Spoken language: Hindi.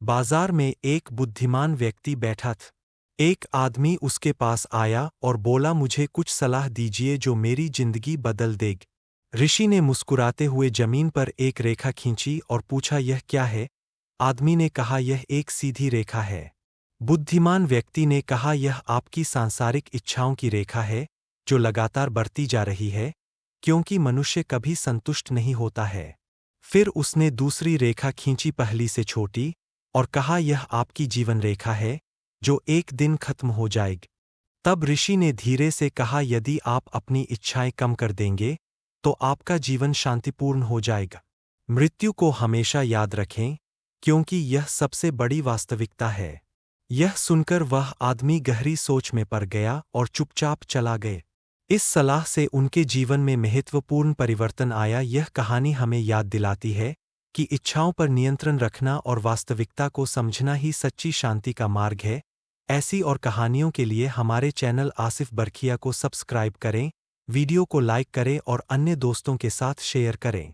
बाजार में एक बुद्धिमान व्यक्ति बैठा था। एक आदमी उसके पास आया और बोला, मुझे कुछ सलाह दीजिए जो मेरी जिंदगी बदल देगी। ऋषि ने मुस्कुराते हुए जमीन पर एक रेखा खींची और पूछा, यह क्या है? आदमी ने कहा, यह एक सीधी रेखा है। बुद्धिमान व्यक्ति ने कहा, यह आपकी सांसारिक इच्छाओं की रेखा है जो लगातार बढ़ती जा रही है, क्योंकि मनुष्य कभी संतुष्ट नहीं होता है। फिर उसने दूसरी रेखा खींची, पहली से छोटी, और कहा, यह आपकी जीवन रेखा है जो एक दिन खत्म हो जाएगी। तब ऋषि ने धीरे से कहा, यदि आप अपनी इच्छाएं कम कर देंगे तो आपका जीवन शांतिपूर्ण हो जाएगा। मृत्यु को हमेशा याद रखें, क्योंकि यह सबसे बड़ी वास्तविकता है। यह सुनकर वह आदमी गहरी सोच में पड़ गया और चुपचाप चला गया। इस सलाह से उनके जीवन में महत्वपूर्ण परिवर्तन आया। यह कहानी हमें याद दिलाती है कि इच्छाओं पर नियंत्रण रखना और वास्तविकता को समझना ही सच्ची शांति का मार्ग है। ऐसी और कहानियों के लिए हमारे चैनल आसिफ बरखिया को सब्सक्राइब करें, वीडियो को लाइक करें और अन्य दोस्तों के साथ शेयर करें।